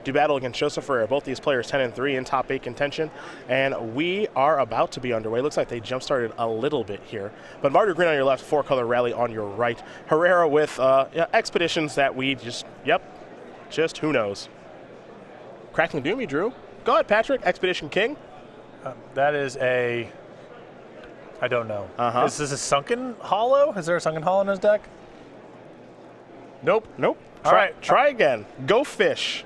do battle against Joseph Herrera. Both these players 10-3 in top 8 contention, and we are about to be underway. Looks like they jump-started a little bit here. But Martyr Green on your left, 4-color Rally on your right. Herrera with expeditions that we just who knows. Crackling Doom, you drew. Go ahead, Patrick, Expedition King. That is a, I don't know. Uh-huh. Is this a Sunken Hollow? Is there a Sunken Hollow in his deck? Nope. Try again. Go fish.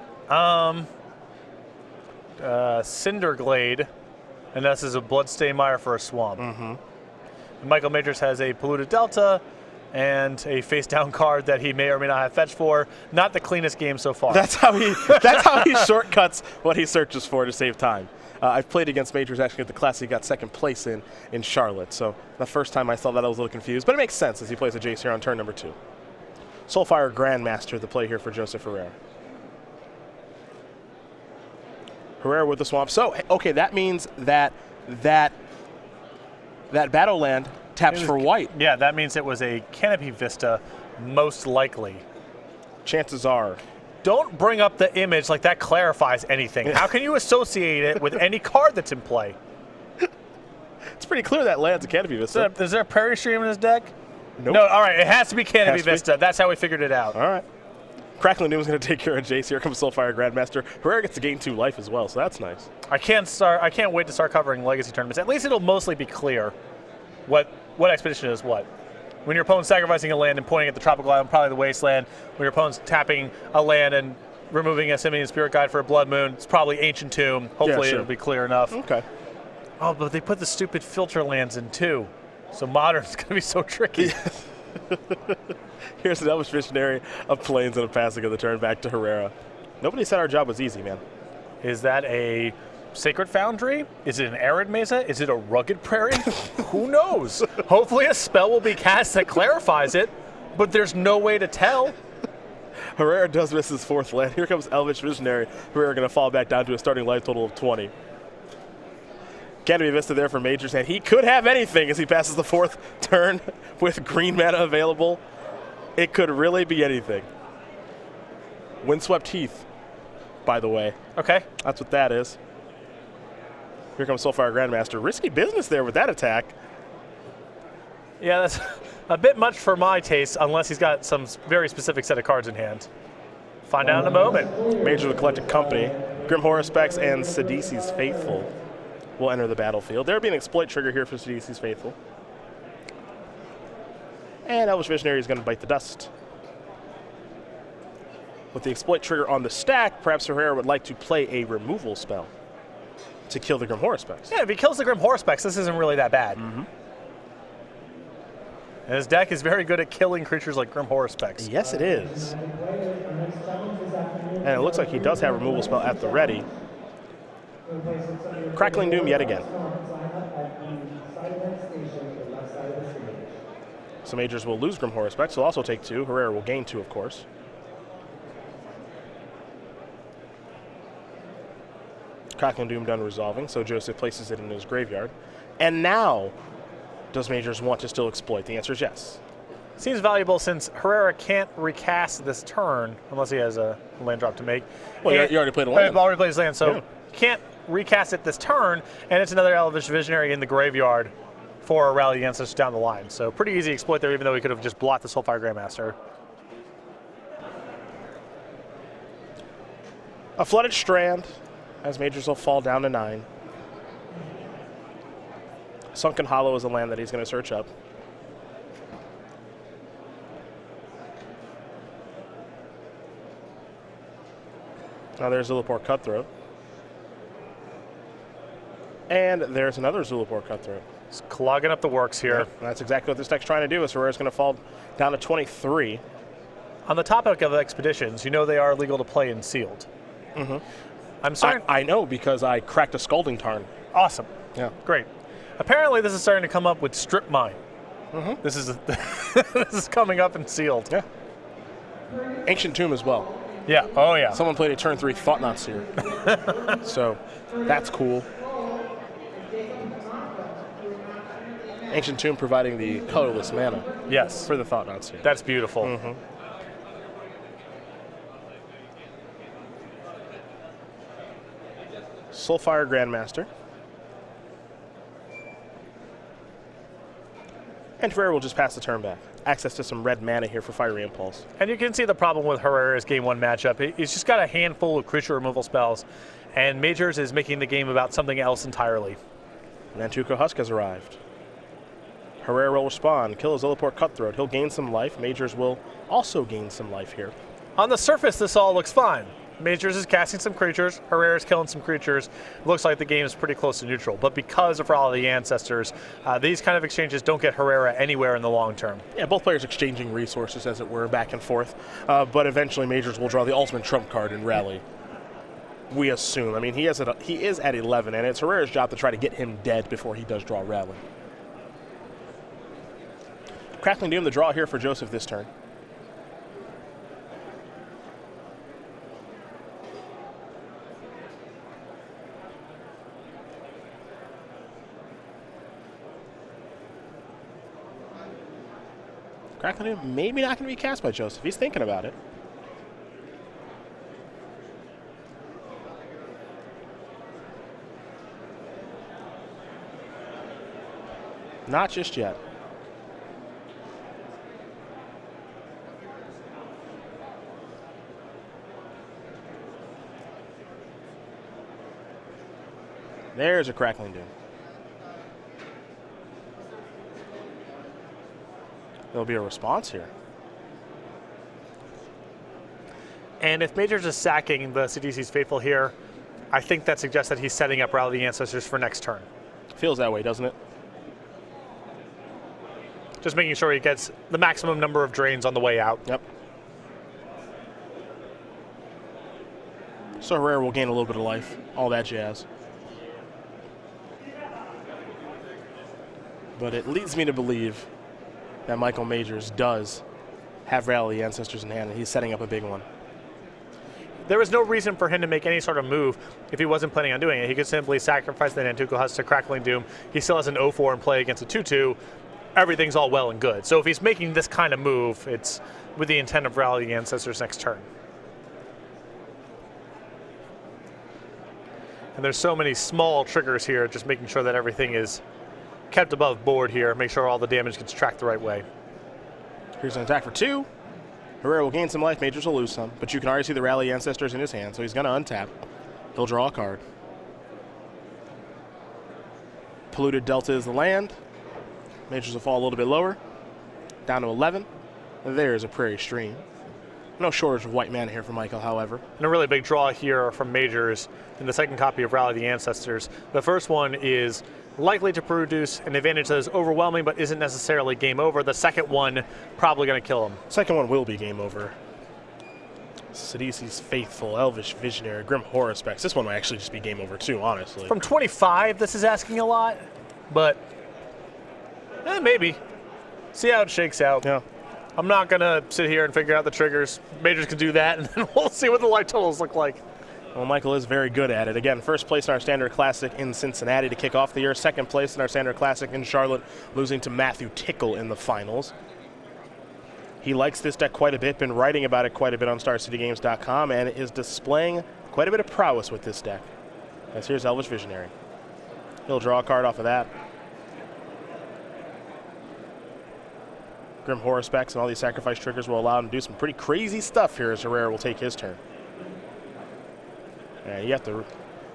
Cinderglade, and this is a Bloodstain Mire for a swamp. Mm-hmm. Michael Majors has a Polluted Delta and a face-down card that he may or may not have fetched for. Not the cleanest game so far. That's how he shortcuts what he searches for to save time. I've played against Majors actually at the class he got second place in Charlotte. So the first time I saw that I was a little confused, but it makes sense as he plays a Jace here on turn number 2. Soulfire Grandmaster, the play here for Joseph Herrera. Herrera with the swamp. So, okay, that means that battle land taps for white. Yeah, that means it was a Canopy Vista, most likely. Chances are. Don't bring up the image like that clarifies anything. How can you associate it with any card that's in play? It's pretty clear that land's a Canopy Vista. Is there a Prairie Stream in his deck? Nope. No, all right, it has to be Canopy Vista. That's how we figured it out. All right. Crackling Doom is going to take care of Jace. Here comes Soulfire Grandmaster. Herrera gets to gain 2 life as well, so that's nice. I can't wait to start covering Legacy tournaments. At least it'll mostly be clear what Expedition is what. When your opponent's sacrificing a land and pointing at the Tropical Island, probably the Wasteland. When your opponent's tapping a land and removing a Simian Spirit Guide for a Blood Moon, it's probably Ancient Tomb. Hopefully it'll be clear enough. Okay. Oh, but they put the stupid filter lands in too. So Modern's going to be so tricky. Here's an Elvish Visionary, a Plains, and a passing of the turn back to Herrera. Nobody said our job was easy, man. Is that a Sacred Foundry? Is it an Arid Mesa? Is it a Rugged Prairie? Who knows? Hopefully a spell will be cast that clarifies it, but there's no way to tell. Herrera does miss his 4th land. Here comes Elvish Visionary. Herrera going to fall back down to a starting life total of 20. Canopy Vista there for Majors, and he could have anything as he passes the 4th turn with green mana available. It could really be anything. Windswept Heath, by the way. Okay. That's what that is. Here comes Soulfire Grandmaster. Risky business there with that attack. Yeah, that's a bit much for my taste, unless he's got some very specific set of cards in hand. Find out in a moment. Major with Collected Company. Grim Horror Specs and Sidesi's Faithful will enter the battlefield. There'll be an exploit trigger here for Sidesi's Faithful. And Elvish Visionary is going to bite the dust. With the exploit trigger on the stack, perhaps Herrera would like to play a removal spell to kill the Grim Horror Specs. Yeah, if he kills the Grim Horror Specs, this isn't really that bad. Mm-hmm. And his deck is very good at killing creatures like Grim Horror Specs. Yes, it is. And it looks like he does have a removal spell at the ready. Crackling Doom yet again. So Majors will lose Grim Horror Specs. He'll also take 2. Herrera will gain 2, of course. Crackling Doom done resolving, so Joseph places it in his graveyard. And now, does Majors want to still exploit? The answer is yes. Seems valuable since Herrera can't recast this turn unless he has a land drop to make. Well, you already played a land. I've already played his land, so can't recast it this turn, and it's another Elvish Visionary in the graveyard for a rally against us down the line. So pretty easy exploit there, even though we could have just blocked the Soulfire Grandmaster. A Flooded Strand, as Majors will fall down to 9. Sunken Hollow is a land that he's going to search up. Now there's Zulaport Cutthroat. And there's another Zulaport Cutthroat. It's clogging up the works here. Yeah, that's exactly what this deck's trying to do. Is Herrera's going to fall down to 23. On the topic of expeditions, you know they are legal to play in sealed. Mm-hmm. I'm sorry. I know because I cracked a Scalding Tarn. Awesome. Yeah. Great. Apparently this is starting to come up with Strip Mine. Mm-hmm. This is coming up in sealed. Yeah. Ancient Tomb as well. Yeah. Oh yeah. Someone played a turn 3 Thought-Knot Seer. So that's cool. Ancient Tomb providing the colorless mana. Yes. For the Thought-Knot Seer. That's beautiful. Mm-hmm. Soulfire Grandmaster. And Herrera will just pass the turn back. Access to some red mana here for Fiery Impulse. And you can see the problem with Herrera's Game 1 matchup. He's just got a handful of creature removal spells, and Majors is making the game about something else entirely. Nantuko Husk has arrived. Herrera will respond, kill a Zilliport Cutthroat. He'll gain some life. Majors will also gain some life here. On the surface, this all looks fine. Majors is casting some creatures, Herrera's killing some creatures. It looks like the game is pretty close to neutral, but because of Rally of the Ancestors, these kind of exchanges don't get Herrera anywhere in the long term. Yeah, both players exchanging resources, as it were, back and forth, but eventually Majors will draw the ultimate trump card in Rally. We assume. I mean, he is at 11, and it's Herrera's job to try to get him dead before he does draw Rally. Crackling Doom, the draw here for Joseph this turn. Crackling Doom maybe not going to be cast by Joseph. He's thinking about it. Not just yet. There's a Crackling Doom. There'll be a response here. And if Majors is sacking the CDC's Faithful here, I think that suggests that he's setting up Rally of the Ancestors for next turn. Feels that way, doesn't it? Just making sure he gets the maximum number of drains on the way out. Yep. So Herrera will gain a little bit of life. All that jazz. But it leads me to believe that Michael Majors does have Rally of the Ancestors in hand, and he's setting up a big one. There was no reason for him to make any sort of move if he wasn't planning on doing it. He could simply sacrifice the Nantuko Husk to Crackling Doom. He still has an 0-4 in play against a 2-2. Everything's all well and good. So if he's making this kind of move, it's with the intent of Rally of the Ancestors next turn. And there's so many small triggers here, just making sure that everything is kept above board here. Make sure all the damage gets tracked the right way. Here's an attack for 2. Herrera will gain some life, Majors will lose some, but you can already see the Rally Ancestors in his hand, so he's going to untap. He'll draw a card. Polluted Delta is the land. Majors will fall a little bit lower, down to 11. There's a Prairie Stream. No shortage of white mana here for Michael, however. And a really big draw here from Majors in the second copy of Rally of the Ancestors. The first one is likely to produce an advantage that is overwhelming but isn't necessarily game over. The second one probably going to kill him. Second one will be game over. Sidici's Faithful, Elvish Visionary, Grim Horror Specs. This one might actually just be game over too, honestly. From 25, this is asking a lot, but maybe. See how it shakes out. Yeah. I'm not going to sit here and figure out the triggers. Majors can do that, and then we'll see what the life totals look like. Well, Michael is very good at it. Again, first place in our Standard Classic in Cincinnati to kick off the year. Second place in our Standard Classic in Charlotte, losing to Matthew Tickle in the finals. He likes this deck quite a bit, been writing about it quite a bit on StarCityGames.com, and is displaying quite a bit of prowess with this deck. As here's Elvish Visionary. He'll draw a card off of that. Grim Horror Specs and all these sacrifice triggers will allow him to do some pretty crazy stuff here as Herrera will take his turn. And you have to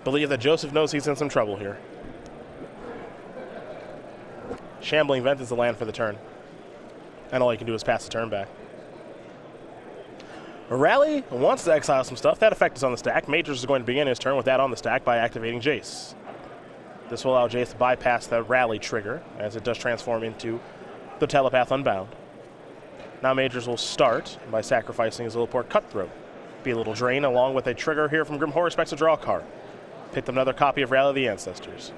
believe that Joseph knows he's in some trouble here. Shambling Vent is the land for the turn. And all he can do is pass the turn back. Rally wants to exile some stuff. That effect is on the stack. Majors is going to begin his turn with that on the stack by activating Jace. This will allow Jace to bypass the Rally trigger, as it does transform into the Telepath Unbound. Now Majors will start by sacrificing his Zilliport Cutthroat. Be a little drain along with a trigger here from Grim Horror Specs to draw a card. Pick up another copy of Rally of the Ancestors.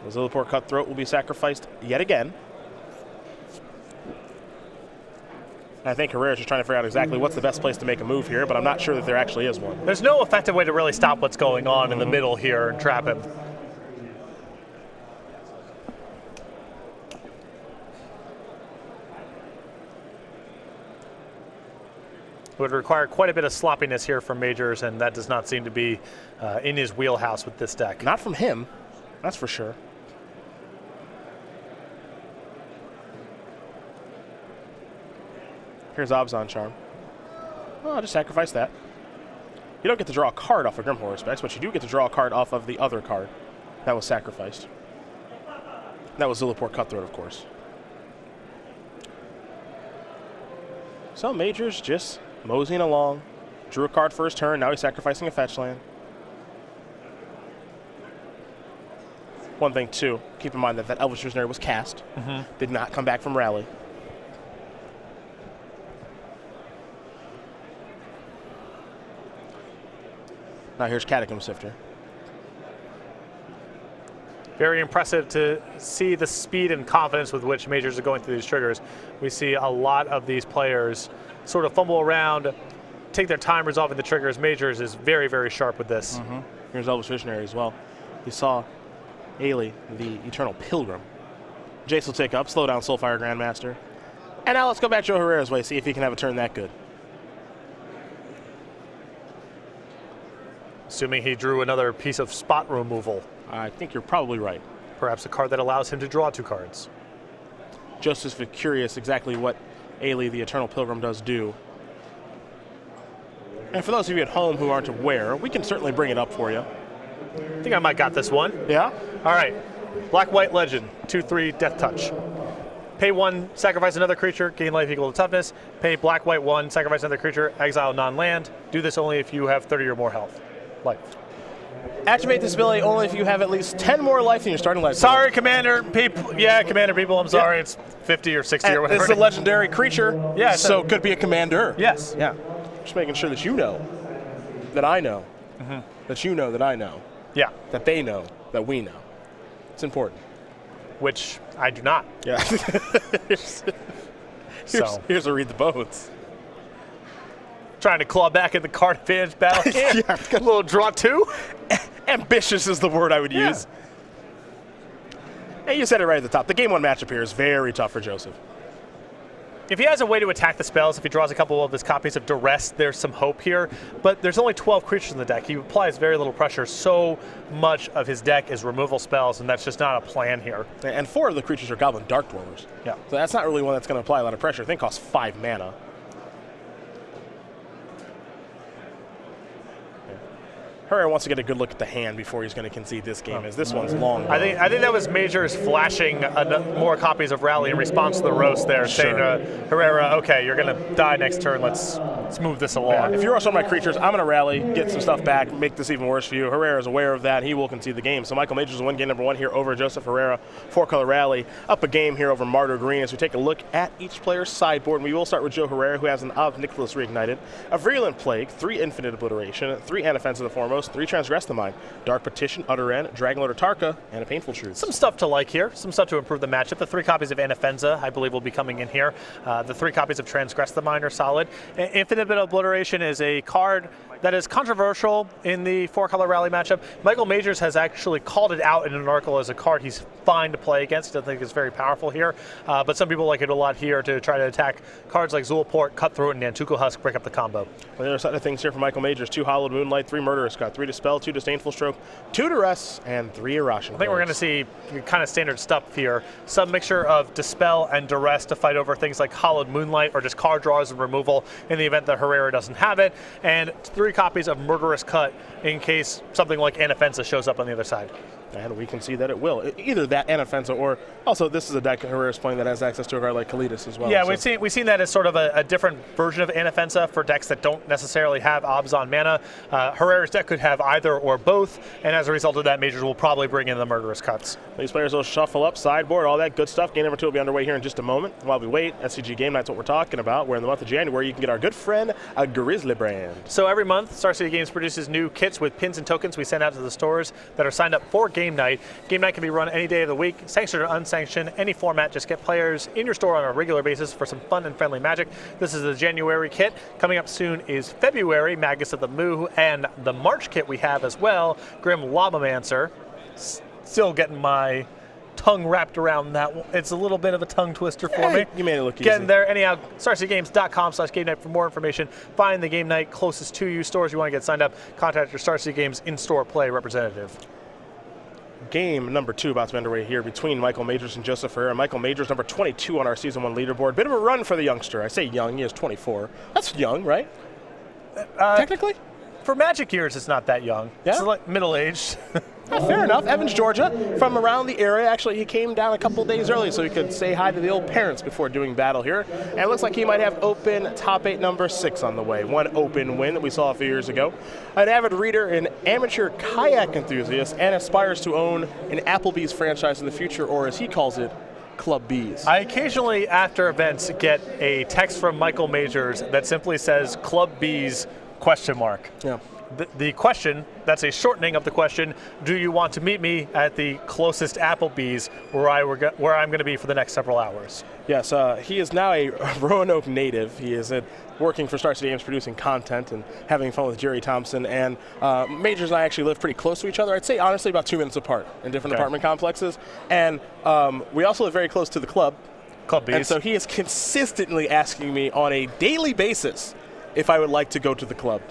The Zilliport Cutthroat will be sacrificed yet again. I think Herrera's just trying to figure out exactly what's the best place to make a move here, but I'm not sure that there actually is one. There's no effective way to really stop what's going on in the middle here and trap him. It would require quite a bit of sloppiness here from Majors, and that does not seem to be in his wheelhouse with this deck. Not from him, that's for sure. Here's Obzon Charm. Well, I'll just sacrifice that. You don't get to draw a card off of Grimhorror Specs, but you do get to draw a card off of the other card that was sacrificed. That was Zulaport Cutthroat, of course. So Majors just moseying along. Drew a card for his turn, now he's sacrificing a fetch land. One thing, too, keep in mind that Elvish Visionary was cast. Did not come back from Rally. Now here's Catacomb Sifter. Very impressive to see the speed and confidence with which Majors are going through these triggers. We see a lot of these players sort of fumble around, take their time resolving the triggers. Majors is very, very sharp with this. Here's Elvish Visionary as well. You saw Ailey, the Eternal Pilgrim. Jace will take up, slow down Soulfire Grandmaster. And now let's go back Joe Herrera's way, see if he can have a turn that good. Assuming he drew another piece of spot removal. I think you're probably right. Perhaps a card that allows him to draw 2 cards. Just curious exactly what Ailey, the Eternal Pilgrim, does do. And for those of you at home who aren't aware, we can certainly bring it up for you. I think I might got this one. Yeah? All right. Black-White Legend, 2/3 Death Touch. Pay 1, sacrifice another creature, gain life equal to toughness. Pay Black-White 1, sacrifice another creature, exile non-land. Do this only if you have 30 or more health. Life. Activate this ability only if you have at least 10 more life than your starting life. Sorry, Commander people. Yeah, Commander people, I'm sorry. It's 50 or 60 or whatever. This is a legendary creature, yeah, so could be a commander. Yes. Yeah. Just making sure that you know, that I know, that you know, that I know, Yeah. that they know, that we know. It's important. Which I do not. Yeah. Here's a Read the Bones. Trying to claw back in the card advantage battle. Yeah. A little draw 2. Ambitious is the word I would use. And you said it right at the top. The game 1 matchup here is very tough for Joseph. If he has a way to attack the spells, if he draws a couple of his copies of Duress, there's some hope here. But there's only 12 creatures in the deck. He applies very little pressure. So much of his deck is removal spells, and that's just not a plan here. And 4 of the creatures are Goblin Dark Dwellers. Yeah. So that's not really one that's going to apply a lot of pressure. I think it costs 5 mana. Herrera wants to get a good look at the hand before he's going to concede this game, as this one's long. I think that was Majors flashing more copies of Rally in response to the roast there, saying to Herrera, okay, you're going to die next turn, let's move this along. Yeah, if you roast on my creatures, I'm going to rally, get some stuff back, make this even worse for you. Herrera is aware of that, he will concede the game. So Michael Majors will win game number 1 here over Joseph Herrera. 4-color Rally, up a game here over Martyr Green as we take a look at each player's sideboard. And we will start with Joe Herrera, who has an Of Nicholas Reignited, a Virulent Plague, 3 Infinite Obliteration, 3 Anaffense of the Foremost, 3 Transgress the Mind, Dark Petition, Utter End, Dragonlord Atarka, and a Painful Truth. Some stuff to like here, some stuff to improve the matchup. The 3 copies of Anaffenza, I believe, will be coming in here. The 3 copies of Transgress the Mind are solid. Infinite Obliteration is a card that is controversial in the 4-color Rally matchup. Michael Majors has actually called it out in an article as a card he's fine to play against. I think it's very powerful here, but some people like it a lot here to try to attack cards like Zulaport, Cutthroat, and Nantuko Husk, break up the combo. On the other side of things here for Michael Majors, 2 Hollowed Moonlight, 3 Murderous Cut, 3 Dispel, 2 Disdainful Stroke, 2 Duress, and 3 Irrational. I think we're going to see kind of standard stuff here. Some mixture of Dispel and Duress to fight over things like Hollowed Moonlight or just card draws and removal in the event that Herrera doesn't have it, and 3 copies of Murderous Cut in case something like Anaffenza shows up on the other side. And we can see that it will. Either that Anaffenza, or also this is a deck Herrera's playing that has access to a card like Kalidas as well. Yeah, so. we've seen that as sort of a different version of Anaffenza for decks that don't necessarily have Obzon mana. Herrera's deck could have either or both, and as a result of that, Majors will probably bring in the Murderous Cuts. These players will shuffle up, sideboard, all that good stuff. Game number 2 will be underway here in just a moment. While we wait, SCG Game Night's what we're talking about, where in the month of January you can get our good friend, a Grizzly Brand. So every month, Star City Games produces new kits with pins and tokens we send out to the stores that are signed up for Game Night. Game Night can be run any day of the week, sanctioned or unsanctioned, any format. Just get players in your store on a regular basis for some fun and friendly magic. This is the January kit. Coming up soon is February, Magus of the Moo, and the March kit we have as well, Grim Lobomancer. Still getting my tongue wrapped around that one. It's a little bit of a tongue twister for me. You made it look easy. Getting there. Anyhow, StarCityGames.com/game night for more information. Find the game night closest to you. Stores you want to get signed up. Contact your Star City Games in-store play representative. Game number 2 about to be underway here between Michael Majors and Joseph Herrera. Michael Majors, number 22 on our Season 1 leaderboard. Bit of a run for the youngster. I say young, he is 24. That's young, right? Technically? For Magic years, it's not that young. Yeah? It's like middle-aged. Fair enough. Evans, Georgia, from around the area. Actually, he came down a couple days early so he could say hi to the old parents before doing battle here. And it looks like he might have open top 8 number 6 on the way. One open win that we saw a few years ago. An avid reader, an amateur kayak enthusiast, and aspires to own an Applebee's franchise in the future, or as he calls it, Club Bees. I occasionally, after events, get a text from Michael Majors that simply says Club Bees ? Yeah. The question, that's a shortening of the question, do you want to meet me at the closest Applebee's where I'm going to be for the next several hours? Yes, he is now a Roanoke native. He is working for Star City Games, producing content and having fun with Jerry Thompson. And Majors and I actually live pretty close to each other. I'd say, honestly, about 2 minutes apart in different apartment complexes. And we also live very close to the club. Club Bees. And so he is consistently asking me on a daily basis if I would like to go to the club.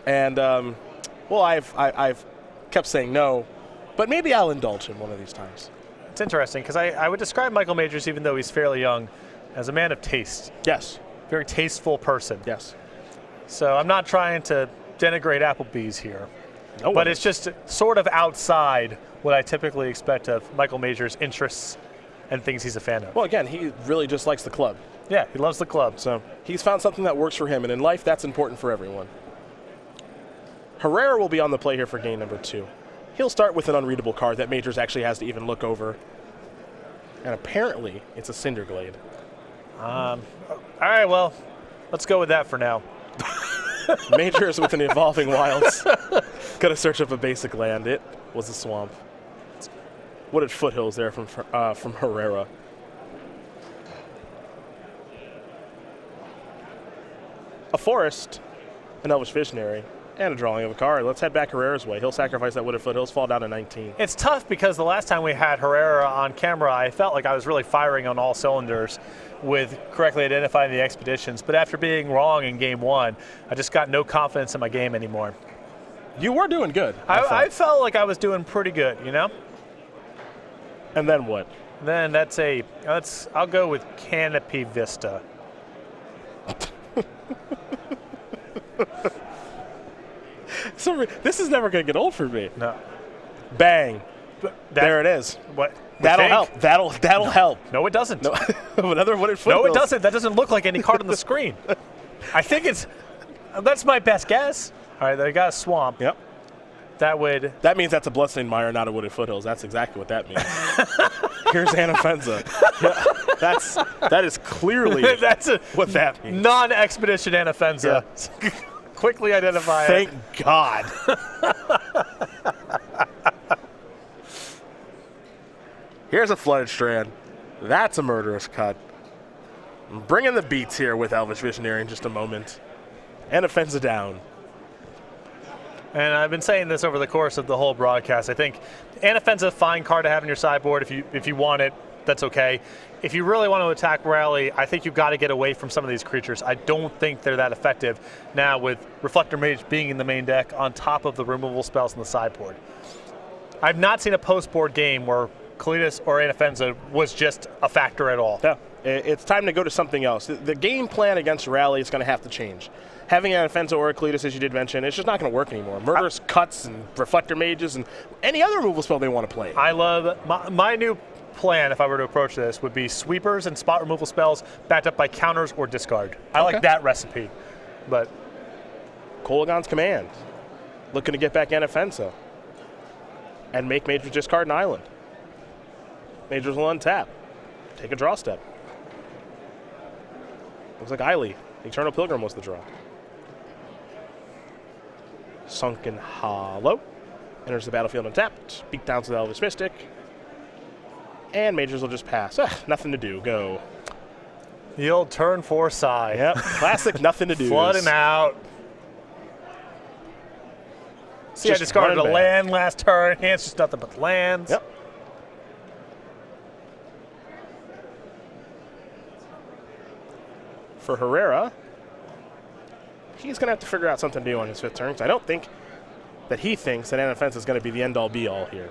And, well, I've kept saying no, but maybe I'll indulge him one of these times. It's interesting, because I would describe Michael Majors, even though he's fairly young, as a man of taste. Yes. Very tasteful person. Yes. So I'm not trying to denigrate Applebee's here. No, but it's just sort of outside what I typically expect of Michael Majors' interests and things he's a fan of. Well, again, he really just likes the club. Yeah, he loves the club. So he's found something that works for him, and in life, that's important for everyone. Herrera will be on the play here for game number 2. He'll start with an unreadable card that Majors actually has to even look over. And apparently, it's a Cinderglade. All right, well, let's go with that for now. Majors with an Evolving Wilds. Gonna search up a basic land. It was a swamp. Wooded foothills there from Herrera. A forest, an Elvish Visionary, and a drawing of a card. Let's head back Herrera's way. He'll sacrifice that Wooded Foothills, fall down to 19. It's tough because the last time we had Herrera on camera, I felt like I was really firing on all cylinders with correctly identifying the expeditions. But after being wrong in game 1, I just got no confidence in my game anymore. You were doing good. I felt like I was doing pretty good, you know? And then what? Then I'll go with Canopy Vista. So this is never going to get old for me. No. Bang. There it is. What? That'll help. That'll help. No, it doesn't. No. Another Wooded Foothills. No, it doesn't. That doesn't look like any card on the screen. I think that's my best guess. All right, they got a swamp. Yep. That means that's a Bloodstained Mire, not a Wooded Foothills. That's exactly what that means. Here's Anafenza. Yeah, that is clearly what that means. Non-expedition Anafenza. Yeah. Quickly identify Thank God. Here's a Flooded Strand. That's a Murderous Cut. I'm bringing the beats here with Elvish Visionary in just a moment. Anafenza down. And I've been saying this over the course of the whole broadcast. I think Anafenza is a fine card to have in your sideboard. If you want it, that's okay. If you really want to attack Rally, I think you've got to get away from some of these creatures. I don't think they're that effective now with Reflector Mage being in the main deck on top of the removal spells in the sideboard. I've not seen a post-board game where Kalitas or Anafenza was just a factor at all. Yeah, it's time to go to something else. The game plan against Rally is going to have to change. Having Anafenza or Kalitas, as you did mention, it's just not going to work anymore. Murderous Cuts and Reflector Mages and any other removal spell they want to play. I love my new plan, if I were to approach this, would be sweepers and spot removal spells backed up by counters or discard. I like that recipe. But Kolaghan's Command, looking to get back Anafenza and make Majors discard an island. Majors will untap, take a draw step. Looks like Eiley, Eternal Pilgrim was the draw. Sunken Hollow enters the battlefield untapped. Beat down to the Elvish Mystic. And Majors will just pass. Nothing to do. Go. The old turn 4 sigh. Yep. Classic nothing to do. Flooding out. See, I discarded a land last turn. Hands just nothing but lands. Yep. for Herrera. He's going to have to figure out something to do on his 5th turn, because I don't think that he thinks that Anafenza is going to be the end-all be-all here.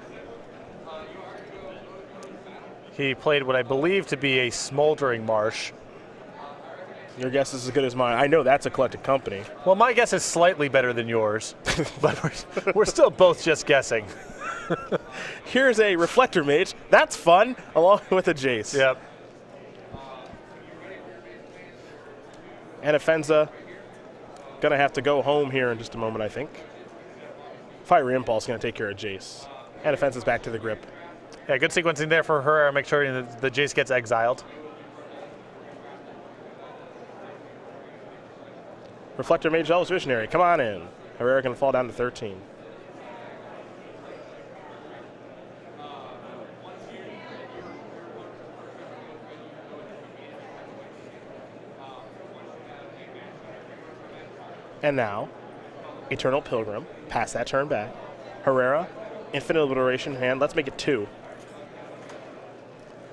He played what I believe to be a Smoldering Marsh. Your guess is as good as mine. I know that's a Collected Company. Well, my guess is slightly better than yours, but we're still both just guessing. Here's a Reflector Mage. That's fun, along with a Jace. Yep. Anafenza going to have to go home here in just a moment, I think. Fiery Impulse going to take care of Jace. Anafenza's back to the grip. Yeah, good sequencing there for Herrera. Make sure the Jace gets exiled. Reflector Mage, Elves Visionary, come on in. Herrera going to fall down to 13. And now, Eternal Pilgrim, pass that turn back. Herrera, Infinite Obliteration hand, let's make it 2.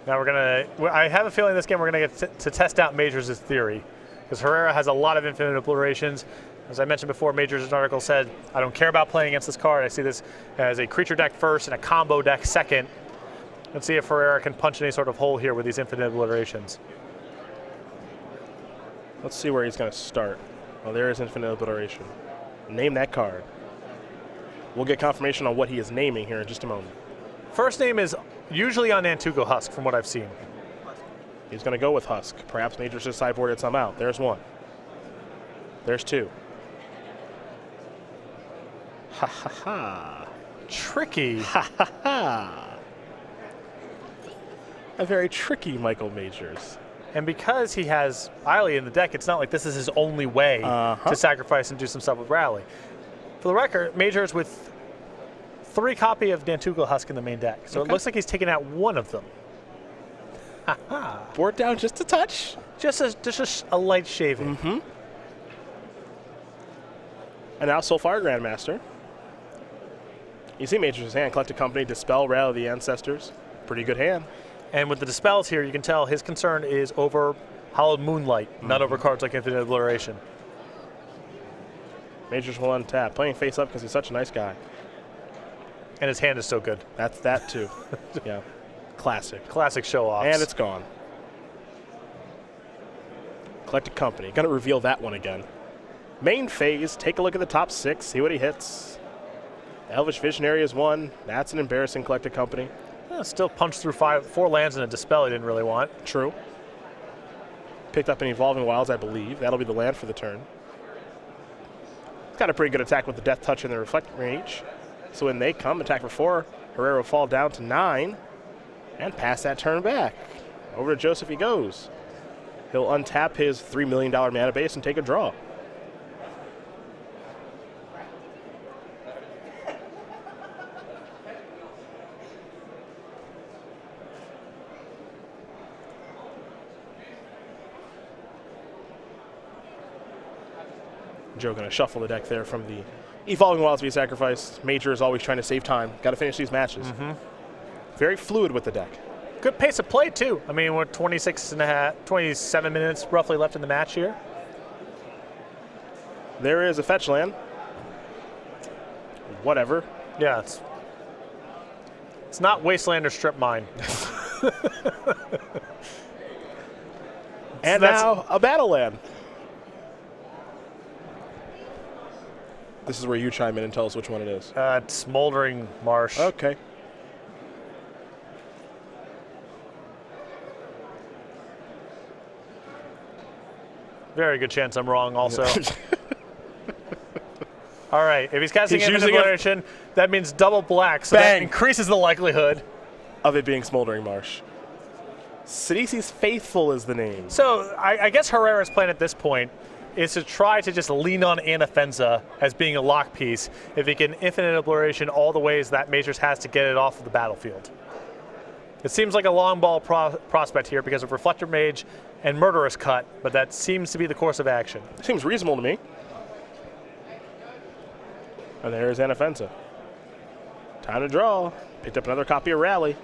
Now I have a feeling this game we're going to get to test out Majors' theory, because Herrera has a lot of Infinite Obliterations. As I mentioned before, Majors' article said, I don't care about playing against this card. I see this as a creature deck first and a combo deck second. Let's see if Herrera can punch any sort of hole here with these Infinite Obliterations. Let's see where he's going to start. Well, there is Infinite Obliteration. Name that card. We'll get confirmation on what he is naming here in just a moment. First name is usually on Nantuko Husk, from what I've seen. He's going to go with Husk. Perhaps Majors just sideboarded some out. There's 1. There's 2. Ha ha ha. Tricky. Ha ha ha. A very tricky Michael Majors. And because he has Eiley in the deck, it's not like this is his only way to sacrifice and do some stuff with Rally. For the record, Majors with 3 copy of Nantuko Husk in the main deck. So it looks like he's taken out 1 of them. Board down just a touch. Just a light shaving. Mm-hmm. And now Soulfire Grandmaster. You see Majors' hand, Collected Company, Dispel, Rally the Ancestors. Pretty good hand. And with the Dispels here, you can tell his concern is over Hallowed Moonlight, not over cards like Infinite Obliteration. Majors will untap, playing face up because he's such a nice guy. And his hand is so good. That's that too. Yeah. Classic. Classic show-offs. And it's gone. Collected Company. Going to reveal that one again. Main phase. Take a look at the top 6. See what he hits. Elvish Visionary is 1. That's an embarrassing Collected Company. Still punched through 4 lands and a Dispel he didn't really want. True. Picked up an Evolving Wilds, I believe. That'll be the land for the turn. It's got a pretty good attack with the Death Touch and the Reflect Mage. So when they come, attack for 4. Herrera will fall down to 9 and pass that turn back. Over to Joseph he goes. He'll untap his $3 million mana base and take a draw. Joe going to shuffle the deck there from the Evolving Wilds to be sacrificed. Major is always trying to save time. Got to finish these matches. Very fluid with the deck. Good pace of play, too. I mean, we're 27 minutes roughly left in the match here. There is a fetch land. Whatever. Yeah, it's not Wasteland or Strip Mine. And now a battle land. This is where you chime in and tell us which one it is. It's Smoldering Marsh. Okay. Very good chance I'm wrong also. All right, if he's casting Infinite Obliteration, that means double black, so that increases the likelihood of it being Smoldering Marsh. Sidisi's Faithful is the name. So I guess Herrera's plan at this point is to try to just lean on Anafenza as being a lock piece if he can Infinite Obliteration all the ways that Majors has to get it off of the battlefield. It seems like a long ball prospect here because of Reflector Mage and Murderous Cut, but that seems to be the course of action. Seems reasonable to me. And there's Anafenza. Time to draw. Picked up another copy of Rally.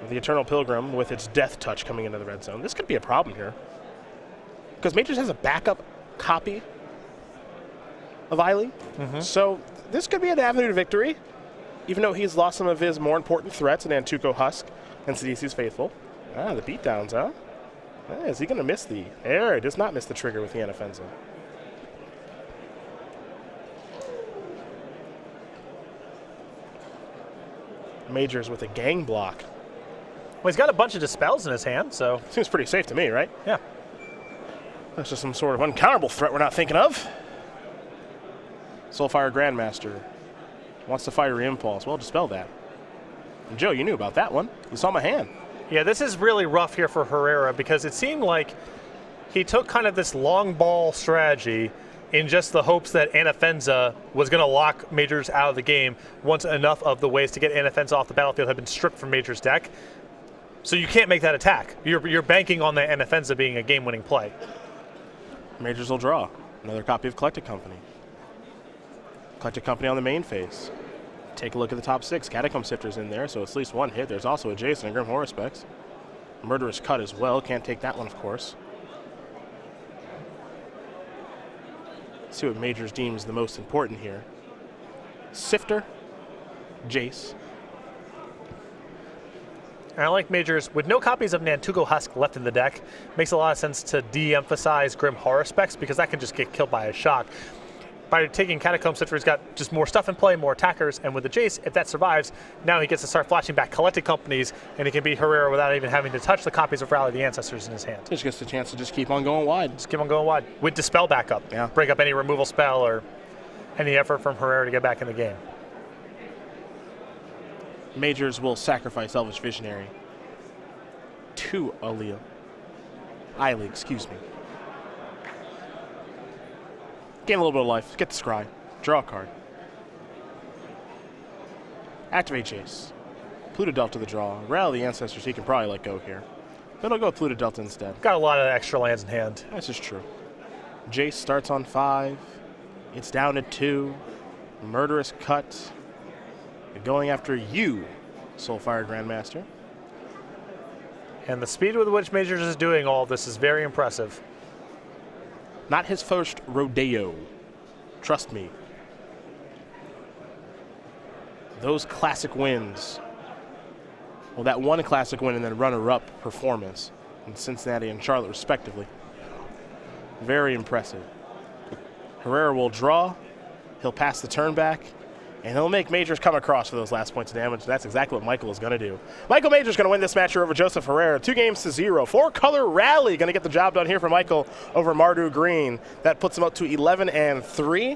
The Eternal Pilgrim with its death touch coming into the red zone. This could be a problem here. Because Majors has a backup copy of Eiley. So this could be an avenue to victory, even though he's lost some of his more important threats in Antuco Husk and Sidisi's Faithful. The beatdowns, huh? Is he going to miss the air? He does not miss the trigger with the Anafenza. Majors with a gang block. Well, he's got a bunch of dispels in his hand, so. Seems pretty safe to me, right? Yeah. That's just some sort of uncounterable threat we're not thinking of. Soulfire Grandmaster wants to fire Impulse. Well, dispel that. And Joe, you knew about that one. You saw my hand. Yeah, this is really rough here for Herrera because it seemed like he took kind of this long ball strategy in just the hopes that Anafenza was going to lock Majors out of the game once enough of the ways to get Anafenza off the battlefield had been stripped from Majors' deck. So you can't make that attack. You're banking on the Anafenza being a game-winning play. Majors will draw. Another copy of Collected Company. Collected Company on the main phase. Take a look at the top 6. Catacomb Sifter's in there, so it's at least one hit. There's also a Jason and Grim Horror Specs. Murderous Cut as well. Can't take that one, of course. See what Majors deems the most important here. Sifter, Jace. And I like Majors, with no copies of Nantuko Husk left in the deck, makes a lot of sense to de-emphasize Grim Horror Specs because that can just get killed by a shock. By taking Catacomb Sifter, he's got just more stuff in play, more attackers, and with the Jace, if that survives, now he gets to start flashing back Collected Companies, and he can beat Herrera without even having to touch the copies of Rally the Ancestors in his hand. He just gets the chance to just keep on going wide. Just keep on going wide. With Dispel backup. Yeah. Break up any removal spell or any effort from Herrera to get back in the game. Majors will sacrifice Elvish Visionary to Eiley, excuse me. Gain a little bit of life. Get the Scry. Draw a card. Activate Jace. Pluto Delta the draw. Rally the Ancestors he can probably let go here. But I'll go with Pluto Delta instead. Got a lot of extra lands in hand. This is true. Jace starts on 5. It's down to 2. Murderous Cut. Going after you, Soulfire Grandmaster. And the speed with which Majors is doing all of this is very impressive. Not his first rodeo. Trust me. Those classic wins. Well, that one classic win and then runner-up performance in Cincinnati and Charlotte, respectively. Very impressive. Herrera will draw. He'll pass the turn back. And he'll make Majors come across for those last points of damage. That's exactly what Micheal is going to do. Micheal Majors going to win this match here over Joseph Herrera. 2-0. 4-color rally going to get the job done here for Micheal over Mardu Green. That puts him up to 11-3.